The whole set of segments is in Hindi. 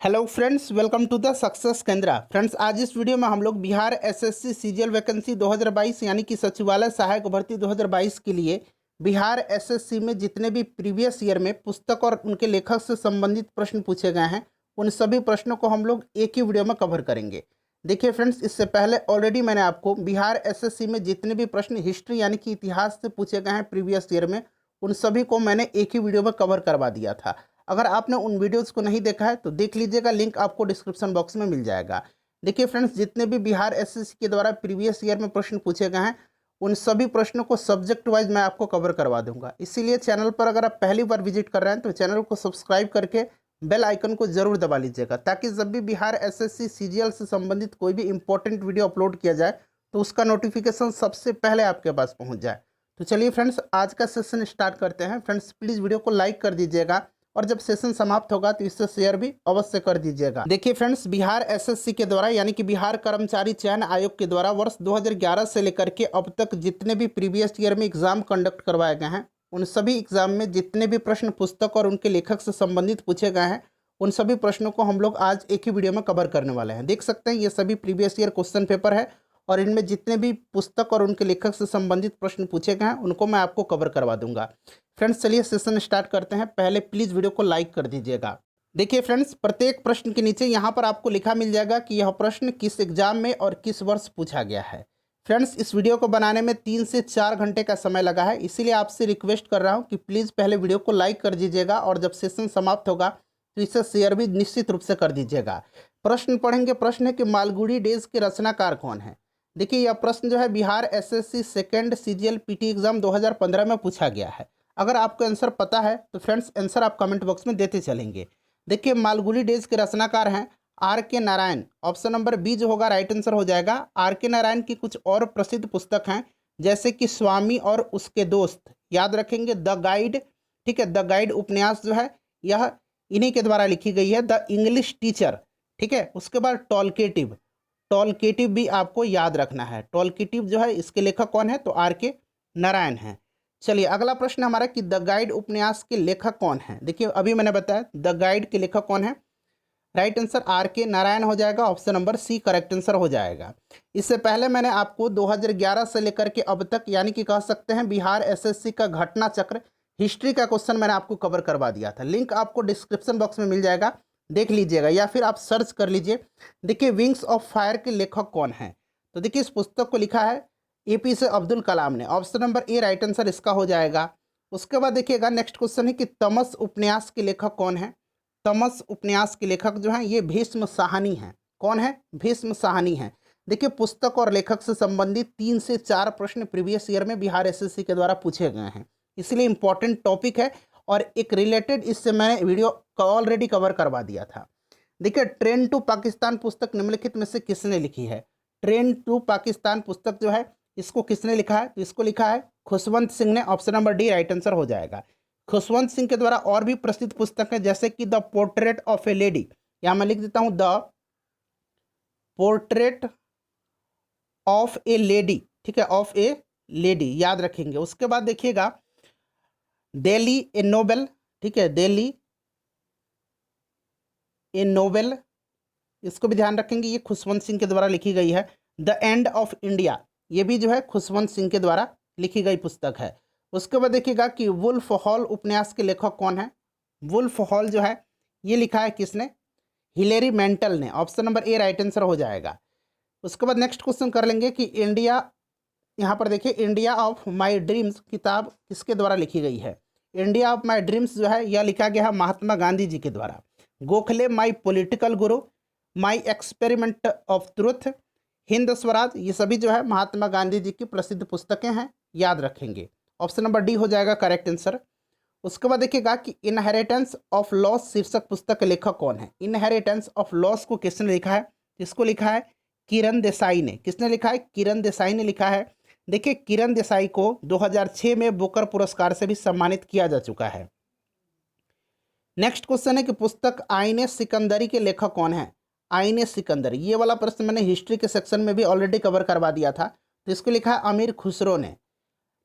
Hello friends, welcome to the Success Kendra. Friends, आज इस वीडियो में हम लोग बिहार एसएससी सीजीएल वैकेंसी 2022 यानी कि सचिवालय सहायक भर्ती 2022 के लिए बिहार एसएससी में जितने भी प्रीवियस ईयर में पुस्तक और उनके लेखक से संबंधित प्रश्न पूछे गए हैं, उन सभी प्रश्नों को हम लोग एक ही वीडियो में कवर करेंगे। देखिए फ्रेंड्स, इससे पहले ऑलरेडी मैंने आपको बिहार एसएससी में जितने भी प्रश्न हिस्ट्री यानी कि इतिहास से पूछे गए हैं प्रीवियस ईयर में, उन सभी को मैंने एक ही वीडियो में कवर करवा दिया था। अगर आपने उन वीडियोस को नहीं देखा है तो देख लीजिएगा, लिंक आपको डिस्क्रिप्शन बॉक्स में मिल जाएगा। देखिए फ्रेंड्स, जितने भी बिहार एसएससी के द्वारा प्रीवियस ईयर में प्रश्न पूछे गए हैं, उन सभी प्रश्नों को सब्जेक्ट वाइज मैं आपको कवर करवा दूंगा। इसीलिए चैनल पर अगर आप पहली बार विजिट कर रहे हैं तो चैनल को सब्सक्राइब करके बेल आइकन को जरूर दबा लीजिएगा, ताकि जब भी बिहार एसएससी सीजीएल से संबंधित कोई भी इंपॉर्टेंट वीडियो अपलोड किया जाए तो उसका नोटिफिकेशन सबसे पहले आपके पास पहुँच जाए। तो चलिए फ्रेंड्स, आज का सेशन स्टार्ट करते हैं। फ्रेंड्स, प्लीज़ वीडियो को लाइक कर दीजिएगा और जब सेशन समाप्त होगा तो इससे शेयर भी अवश्य कर दीजिएगा। देखिए फ्रेंड्स, बिहार एसएससी के द्वारा यानी कि बिहार कर्मचारी चयन आयोग के द्वारा वर्ष 2011 से लेकर के अब तक जितने भी प्रीवियस ईयर में एग्जाम कंडक्ट करवाए गए हैं, उन सभी एग्जाम में जितने भी प्रश्न पुस्तक और उनके लेखक से संबंधित पूछे गए हैं, उन सभी प्रश्नों को हम लोग आज एक ही वीडियो में कवर करने वाले हैं। देख सकते हैं, ये सभी प्रीवियस ईयर क्वेश्चन पेपर है और इनमें जितने भी पुस्तक और उनके लेखक से संबंधित प्रश्न पूछे गए हैं उनको मैं आपको कवर करवा दूंगा। फ्रेंड्स, चलिए सेशन स्टार्ट करते हैं। पहले प्लीज़ वीडियो को लाइक कर दीजिएगा। देखिए फ्रेंड्स, प्रत्येक प्रश्न के नीचे यहाँ पर आपको लिखा मिल जाएगा कि यह प्रश्न किस एग्जाम में और किस वर्ष पूछा गया है। फ्रेंड्स, इस वीडियो को बनाने में 3 से 4 घंटे का समय लगा है, इसीलिए आपसे रिक्वेस्ट कर रहा हूँ कि प्लीज़ पहले वीडियो को लाइक कर दीजिएगा और जब सेशन समाप्त होगा तो इसे शेयर भी निश्चित रूप से कर दीजिएगा। प्रश्न पढ़ेंगे। प्रश्न है कि मालगुडी डेज के रचनाकार कौन है। देखिए, यह प्रश्न जो है Bihar SSC second CGL PT exam 2015 में पूछा गया है। अगर आपको आंसर पता है तो फ्रेंड्स आंसर आप कमेंट बॉक्स में देते चलेंगे। देखिए, मालगुडी डेज के रचनाकार हैं R K. Narayan. Option number B जो होगा राइट आंसर हो जाएगा। आर.के. नारायण की कुछ और प्रसिद्ध पुस्तक हैं, जैसे कि स्वामी और उसके दोस्त, याद रखेंगे। द गाइड, ठीक है, द गाइड उपन्यास जो है यह इन्हीं के द्वारा लिखी गई है। द इंग्लिश टीचर, ठीक है। उसके बाद टॉलकेटिव, टॉलकेटिव भी आपको याद रखना है। टॉलकेटिव जो है इसके लेखक कौन है, तो आर.के. नारायण हैं। चलिए, अगला प्रश्न हमारा कि द गाइड उपन्यास के लेखक कौन है। देखिए, अभी मैंने बताया द गाइड के लेखक कौन है, राइट आंसर आर.के. नारायण हो जाएगा। Option number C correct answer हो जाएगा। इससे पहले मैंने आपको 2011 से लेकर के अब तक यानी कि कह सकते हैं बिहार एसएससी का घटना चक्र हिस्ट्री का क्वेश्चन मैंने आपको कवर करवा दिया था। लिंक आपको डिस्क्रिप्शन बॉक्स में मिल जाएगा, देख लीजिएगा, या फिर आप सर्च कर लीजिए। देखिए, विंग्स ऑफ फायर के लेखक कौन है, तो देखिए इस पुस्तक को लिखा है एपीजे अब्दुल कलाम ने। Option number A right answer इसका हो जाएगा। उसके बाद देखिएगा, नेक्स्ट क्वेश्चन है कि तमस उपन्यास के लेखक कौन है। तमस उपन्यास के लेखक जो हैं ये भीष्म साहनी हैं। कौन है, भीष्म साहनी हैं। देखिए, पुस्तक और लेखक से संबंधित 3 से 4 प्रश्न प्रीवियस ईयर में बिहार एसएससी के द्वारा पूछे गए हैं, इसलिए इंपॉर्टेंट टॉपिक है और एक रिलेटेड इससे मैंने वीडियो ऑलरेडी कवर करवा दिया था। देखिए, ट्रेन टू पाकिस्तान पुस्तक निम्नलिखित में से किसने लिखी है। ट्रेन टू पाकिस्तान पुस्तक जो है इसको किसने लिखा है, तो इसको लिखा है खुशवंत सिंह ने। Option number D right answer हो जाएगा। खुशवंत सिंह के द्वारा और भी प्रसिद्ध पुस्तक है, जैसे कि the portrait of A lady, यहाँ मैं लिख देता हूँ the portrait of A lady, ठीक है, ऑफ ए लेडी, याद रखेंगे। उसके बाद देखिएगा दिल्ली ए नोबेल, ठीक है, दिल्ली ए नोबेल, इसको भी ध्यान रखेंगे, ये खुशवंत सिंह के द्वारा लिखी गई है। द एंड ऑफ इंडिया, ये भी जो है खुशवंत सिंह के द्वारा लिखी गई पुस्तक है। उसके बाद देखिएगा कि वुल्फ हॉल उपन्यास के लेखक कौन है। वुल्फ हॉल जो है ये लिखा है किसने, हिलेरी मेंटल ने। Option number A right answer हो जाएगा। उसके बाद नेक्स्ट क्वेश्चन कर लेंगे कि इंडिया, यहाँ पर देखिए इंडिया ऑफ माई ड्रीम्स किताब किसके द्वारा लिखी गई है। इंडिया ऑफ माई ड्रीम्स जो है यह लिखा गया है महात्मा गांधी जी के द्वारा। Gokhale my political Guru, my experiment of truth, Hind Swaraj, ये सभी जो है महात्मा गांधी जी की प्रसिद्ध पुस्तकें हैं, याद रखेंगे। ऑप्शन नंबर डी हो जाएगा करेक्ट आंसर। उसके बाद देखिएगा कि इनहेरिटेंस ऑफ लॉस शीर्षक पुस्तक के लेखक कौन है। इनहेरिटेंस ऑफ लॉस को किसने लिखा है, इसको लिखा है किरण देसाई ने। किसने लिखा है, किरण देसाई ने लिखा है। देखिए, किरण देसाई को 2006 में बुकर पुरस्कार से भी सम्मानित किया जा चुका है। नेक्स्ट क्वेश्चन है कि पुस्तक आईने सिकंदरी के लेखक कौन है। आईने सिकंदरी, ये वाला प्रश्न मैंने हिस्ट्री के सेक्शन में भी ऑलरेडी कवर करवा दिया था, तो इसको लिखा है अमीर खुसरो ने।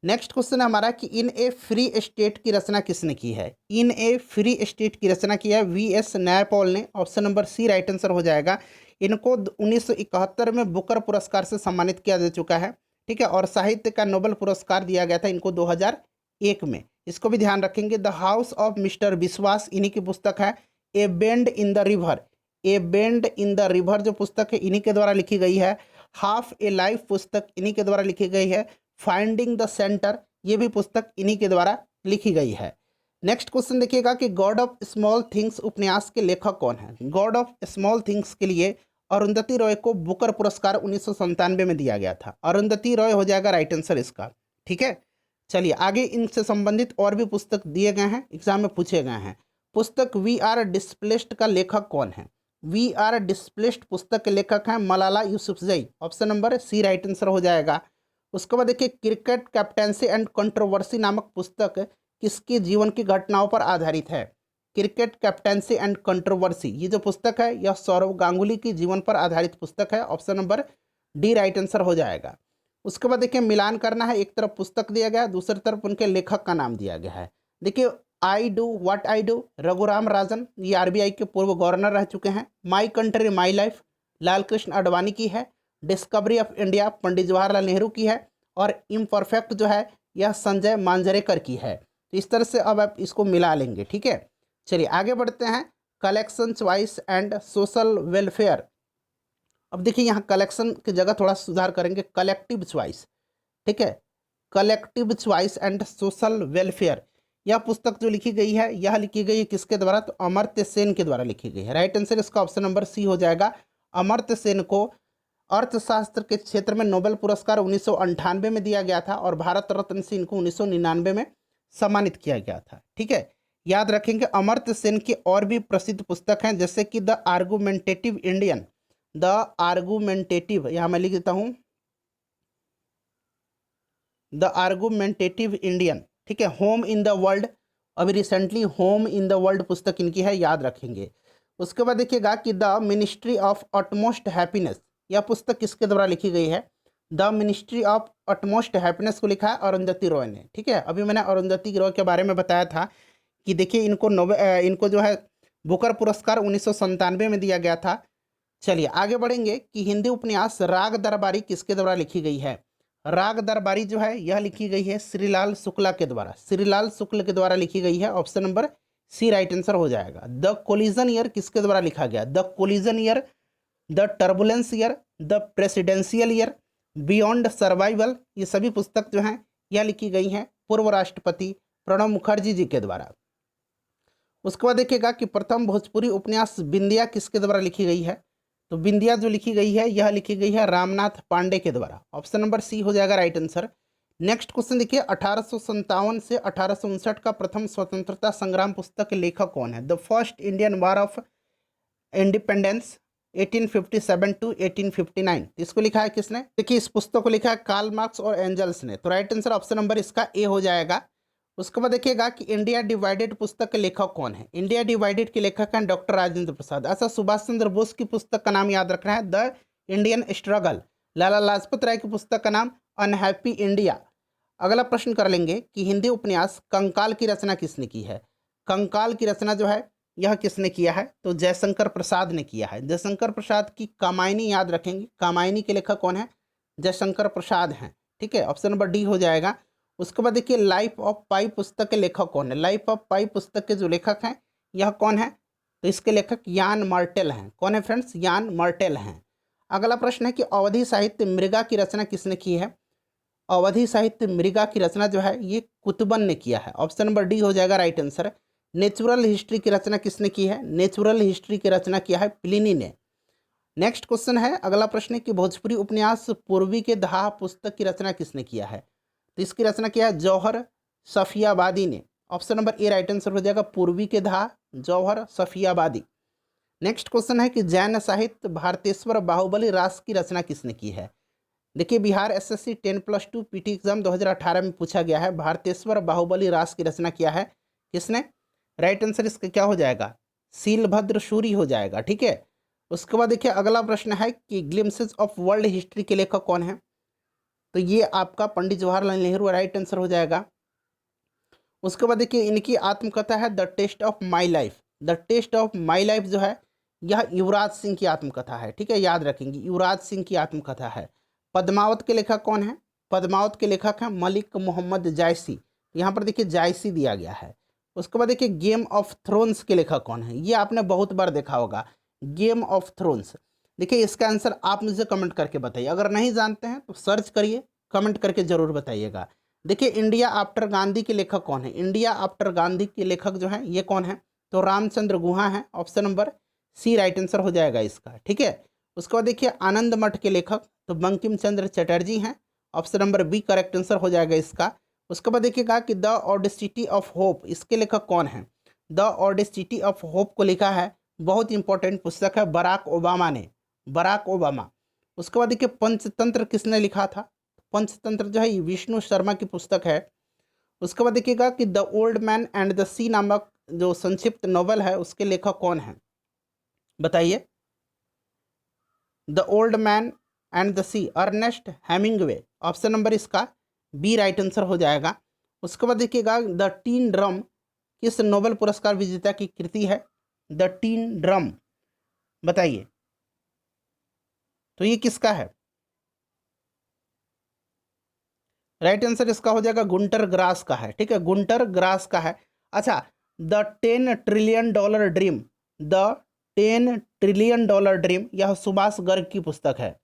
नेक्स्ट क्वेश्चन है हमारा कि इन ए फ्री स्टेट की रचना किसने की है। इन ए फ्री स्टेट की रचना की है वी.एस. नायपॉल ने। Option number C right answer हो जाएगा। इनको 1971 में बुकर पुरस्कार से सम्मानित किया जा चुका है, ठीक है, और साहित्य का नोबेल पुरस्कार दिया गया था इनको 2001 में। इसको भी ध्यान रखेंगे। द हाउस ऑफ मिस्टर विश्वास इन्हीं की पुस्तक है। A bend in the river, a bend in the river जो पुस्तक है इन्हीं के द्वारा लिखी गई है। हाफ ए लाइफ पुस्तक इन्हीं के द्वारा लिखी गई है। फाइंडिंग द सेंटर ये भी पुस्तक इन्हीं के द्वारा लिखी गई है। नेक्स्ट क्वेश्चन देखिएगा कि गॉड ऑफ स्मॉल थिंग्स उपन्यास के लेखक कौन है। गॉड ऑफ स्मॉल थिंग्स के लिए अरुंधति रॉय को बुकर पुरस्कार 1997 में दिया गया था। अरुंधति रॉय हो जाएगा राइट आंसर इसका, ठीक है। चलिए आगे इनसे संबंधित और भी पुस्तक दिए गए हैं, एग्जाम में पूछे गए हैं। पुस्तक वी आर डिस्प्लेस्ड का लेखक कौन है। वी आर डिस्प्लेस्ड पुस्तक के लेखक हैं Malala Yousafzai. Option number C right answer हो जाएगा। उसके बाद देखिए क्रिकेट कैप्टेंसी एंड कंट्रोवर्सी नामक पुस्तक किसके जीवन की घटनाओं पर आधारित है। क्रिकेट कैप्टेंसी एंड कंट्रोवर्सी ये जो पुस्तक है यह सौरव गांगुली की जीवन पर आधारित पुस्तक है। Option number D right answer हो जाएगा। उसके बाद देखिए मिलान करना है, एक तरफ पुस्तक दिया गया है, दूसरी तरफ उनके लेखक का नाम दिया गया है। देखिए I do what I do Raghuram Rajan, ये आरबीआई के पूर्व गवर्नर रह चुके हैं। My country my life Lal Krishna Advani की है। Discovery of India Pandit Jawaharlal Nehru की है। और इम्परफेक्ट जो है यह संजय मांजरेकर की है। तो इस तरह से अब आप इसको मिला लेंगे, ठीक है। चलिए आगे बढ़ते हैं। Collection choice and social welfare. अब देखिए यहाँ कलेक्शन की जगह थोड़ा सुधार करेंगे, कलेक्टिव चॉइस, ठीक है। Collective choice and social welfare यह पुस्तक जो लिखी गई है यह लिखी गई है किसके द्वारा, तो अमर्त्य सेन के द्वारा लिखी गई है। राइट आंसर इसका ऑप्शन नंबर सी हो जाएगा। अमर्त्य सेन को अर्थशास्त्र के क्षेत्र में नोबेल पुरस्कार 1998 में दिया गया था और भारत रत्न से इनको 1999 में सम्मानित किया गया था, ठीक है। याद रखेंगे अमर्त्य सेन की और भी प्रसिद्ध पुस्तक हैं जैसे कि the argumentative Indian, the argumentative, यहाँ मैं लिख देता हूँ द आर्गुमेंटेटिव इंडियन, ठीक है। होम इन द वर्ल्ड, अभी recently home in the world पुस्तक इनकी है, याद रखेंगे। उसके बाद देखिएगा कि the ministry of utmost happiness यह पुस्तक किसके द्वारा लिखी गई है। The ministry of utmost happiness को लिखा है अरुंधति रॉय ने, ठीक है। अभी मैंने अरुंधति रॉय के बारे में बताया था कि देखिए इनको जो है बुकर पुरस्कार 1997 में दिया गया था। चलिए आगे बढ़ेंगे कि हिंदी उपन्यास राग दरबारी किसके द्वारा लिखी गई है। राग दरबारी जो है यह लिखी गई है श्रीलाल शुक्ला के द्वारा, श्रीलाल शुक्ल के द्वारा लिखी गई है। Option number C right answer हो जाएगा। द कोलिजन ईयर किसके द्वारा लिखा गया, the coalition year, the turbulence year, the presidential year, beyond survival ये सभी पुस्तक जो हैं यह लिखी गई हैं पूर्व राष्ट्रपति प्रणब मुखर्जी जी के द्वारा। उसके बाद देखिएगा कि प्रथम भोजपुरी उपन्यास बिंदिया किसके द्वारा लिखी गई है, तो बिंदिया जो लिखी गई है यह लिखी गई है रामनाथ पांडे के द्वारा। ऑप्शन नंबर सी हो जाएगा राइट आंसर। नेक्स्ट क्वेश्चन देखिए 1857 से 1859 का प्रथम स्वतंत्रता संग्राम पुस्तक के लेखक कौन है। The first Indian war of independence 1857 to 1859 इसको लिखा है किसने, देखिए इस पुस्तक को लिखा है कार्ल मार्क्स और एंजल्स ने। तो राइट आंसर ऑप्शन नंबर इसका ए हो जाएगा। उसके बाद देखिएगा कि इंडिया डिवाइडेड पुस्तक के लेखक कौन है। इंडिया डिवाइडेड के लेखक हैं डॉक्टर राजेंद्र प्रसाद। अच्छा सुभाष चंद्र बोस की पुस्तक का नाम याद रखना है the Indian struggle. Lala Lajpat Rai की पुस्तक का नाम अनहैप्पी इंडिया। अगला प्रश्न कर लेंगे कि हिंदी उपन्यास कंकाल की रचना किसने की है। कंकाल की रचना जो है यह किसने किया है, तो जयशंकर प्रसाद ने किया है। जयशंकर प्रसाद की कामायनी याद रखेंगे, कामायनी के लेखक कौन है, जयशंकर प्रसाद हैं, ठीक है। ऑप्शन नंबर डी हो जाएगा। उसके बाद देखिए लाइफ ऑफ पाई पुस्तक के लेखक कौन है। लाइफ ऑफ पाई पुस्तक के जो लेखक हैं यह कौन है, तो इसके लेखक यान मार्टेल हैं। कौन है फ्रेंड्स, यान मार्टेल हैं। अगला प्रश्न है कि अवधि साहित्य मृगा की रचना किसने की है। अवधि साहित्य मृगा की रचना जो है ये कुतुबन ने किया है। ऑप्शन नंबर डी हो जाएगा राइट आंसर। नेचुरल हिस्ट्री की रचना किसने की है, नेचुरल हिस्ट्री की रचना किया है प्लिनी ने। नेक्स्ट क्वेश्चन है, अगला प्रश्न है कि भोजपुरी उपन्यास पूर्वी के दाह पुस्तक की रचना किसने किया है, तो इसकी रचना किया है जौहर सफियाबादी ने। Option number A right answer हो जाएगा, पूर्वी के दाह जौहर सफियाबादी। नेक्स्ट क्वेश्चन है कि जैन साहित्य भारतेश्वर बाहुबली रास की रचना किसने की है। देखिए बिहार एसएससी 10+2 पीटी एग्जाम 2018 में पूछा गया है, भारतेश्वर बाहुबली रास की रचना किया है किसने। राइट आंसर इसका क्या हो जाएगा, सीलभद्र सूरी हो जाएगा, ठीक है। उसके बाद देखिए अगला प्रश्न है कि ग्लिम्सेस ऑफ वर्ल्ड हिस्ट्री के लेखक कौन है। तो ये आपका पंडित जवाहरलाल नेहरू राइट आंसर हो जाएगा। उसके बाद देखिए इनकी आत्मकथा है the test of my life. The test of my life जो है यह युवराज सिंह की आत्मकथा है, ठीक है, याद रखेंगे, युवराज सिंह की आत्मकथा है। पद्मावत के लेखक कौन है? पद्मावत के लेखक हैं मलिक मोहम्मद जायसी। यहाँ पर देखिए जायसी दिया गया है। उसके बाद देखिए गेम ऑफ थ्रोन्स के लेखक कौन है? ये आपने बहुत बार देखा होगा, गेम ऑफ थ्रोन्स। देखिए इसका आंसर आप मुझे कमेंट करके बताइए, अगर नहीं जानते हैं तो सर्च करिए, कमेंट करके जरूर बताइएगा। देखिए इंडिया आफ्टर गांधी के लेखक कौन है? इंडिया आफ्टर गांधी के लेखक जो है ये कौन है? तो रामचंद्र गुहा है, option number C right answer हो जाएगा इसका, ठीक है। उसके बाद देखिए आनंद मठ के लेखक तो बंकिम चंद्र चटर्जी हैं, option number B correct answer हो जाएगा इसका। उसके बाद देखिएगा कि द ऑडेसिटी ऑफ होप, इसके लेखक कौन है? द ऑडेसिटी ऑफ होप को लिखा है, बहुत इंपॉर्टेंट पुस्तक है, बराक ओबामा ने, बराक ओबामा। उसके बाद देखिए पंचतंत्र किसने लिखा था? पंचतंत्र जो है विष्णु शर्मा की पुस्तक है। उसके बाद देखिएगा कि the old man and the sea नामक जो संक्षिप्त नॉवल है उसके लेखक कौन है? बताइए। The old man and the sea, Ernest Hemingway, option number इसका बी राइट आंसर हो जाएगा। उसके बाद देखिएगा द टीन ड्रम किस नोबेल पुरस्कार विजेता की कृति है? द टीन ड्रम, बताइए। तो ये किसका है? राइट आंसर इसका हो जाएगा गुंटर ग्रास का है, ठीक है, गुंटर ग्रास का है। अच्छा, the 10 trillion dollar dream, the 10 trillion dollar dream, यह सुभाष गर्ग की पुस्तक है।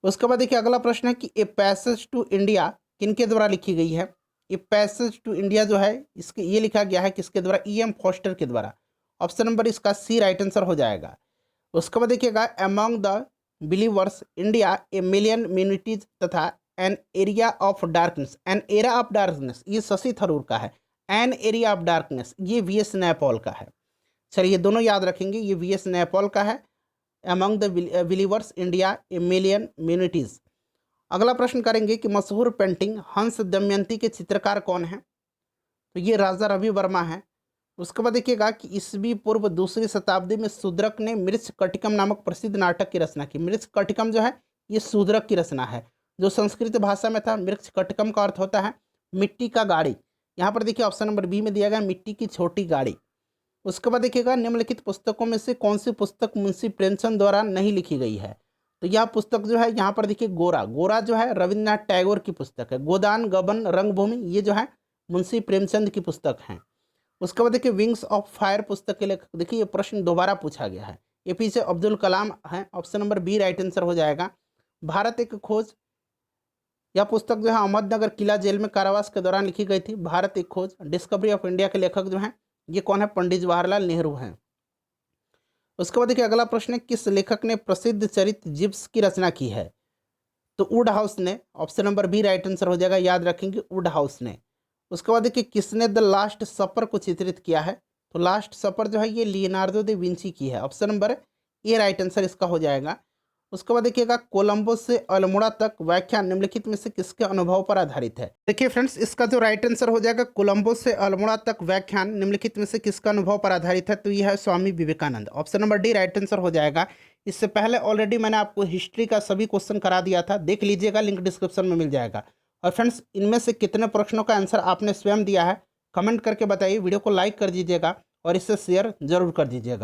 उसके बाद देखिए अगला प्रश्न है कि ए पैसेज टू इंडिया किनके द्वारा लिखी गई है? ए पैसेज टू इंडिया जो है इसके ये लिखा गया है किसके द्वारा? E.M. फॉस्टर के द्वारा, ऑप्शन नंबर इसका सी राइट आंसर हो जाएगा। उसके बाद देखिएगा among the believers India a million mutinies तथा an area of darkness, an era of darkness ये शशि थरूर का है, एन एरिया ऑफ डार्कनेस ये VS नैपॉल का है। चलिए दोनों याद रखेंगे, ये VS नैपॉल का है, among the believers India a million mutinies. अगला प्रश्न करेंगे कि मशहूर पेंटिंग हंस दमयंती के चित्रकार कौन है? तो ये राजा रवि वर्मा है। उसके बाद देखिएगा कि ईस्वी पूर्व दूसरी शताब्दी में शूद्रक ने मृच्छकटिकम नामक प्रसिद्ध नाटक की रचना की। मृच्छकटिकम जो है ये शूद्रक की रचना है, जो संस्कृत भाषा में था। मृच्छकटिकम का अर्थ होता है मिट्टी का गाड़ी। यहाँ पर देखिए ऑप्शन नंबर बी में दिया गया मिट्टी की छोटी गाड़ी। उसके बाद देखिएगा निम्नलिखित पुस्तकों में से कौन सी पुस्तक मुंशी प्रेमचंद द्वारा नहीं लिखी गई है? तो यह पुस्तक जो है यहाँ पर देखिए गोरा, गोरा जो है रविन्द्रनाथ टैगोर की पुस्तक है। गोदान गबन रंगभूमि ये जो है मुंशी प्रेमचंद की पुस्तक है। उसके बाद देखिए विंग्स ऑफ फायर पुस्तक के लेखक, देखिए ये प्रश्न दोबारा पूछा गया है, APJ अब्दुल कलाम है, option number B right answer हो जाएगा। भारत एक खोज, यह पुस्तक जो है अहमदनगर किला जेल में कारावास के दौरान लिखी गई थी। भारत एक खोज, डिस्कवरी ऑफ इंडिया के लेखक जो हैं ये कौन है? पंडित जवाहरलाल नेहरू हैं। उसके बाद देखिए अगला प्रश्न है किस लेखक ने प्रसिद्ध चरित्र जिप्स की रचना की है? तो वुड हाउस ने, option number B right answer हो जाएगा, याद रखेंगे वुड हाउस ने। उसके बाद देखिए किसने द लास्ट सपर को चित्रित किया है? तो लास्ट सपर जो है ये लियोनार्डो दे विंची की है, option number A right answer इसका हो जाएगा। उसके बाद देखिएगा कोलंबो से अल्मोड़ा तक व्याख्यान निम्नलिखित में से किसके अनुभव पर आधारित है? देखिए फ्रेंड्स इसका जो राइट आंसर हो जाएगा कोलंबो से अल्मोड़ा तक व्याख्यान निम्नलिखित में से किसका अनुभव पर आधारित है? तो यह है Swami Vivekananda, option number D right answer हो जाएगा। इससे पहले ऑलरेडी मैंने आपको हिस्ट्री का सभी क्वेश्चन करा दिया था, देख लीजिएगा, लिंक डिस्क्रिप्शन में मिल जाएगा। और फ्रेंड्स इनमें से कितने प्रश्नों का आंसर आपने स्वयं दिया है कमेंट करके बताइए। वीडियो को लाइक कर दीजिएगा और इसे शेयर जरूर कर दीजिएगा।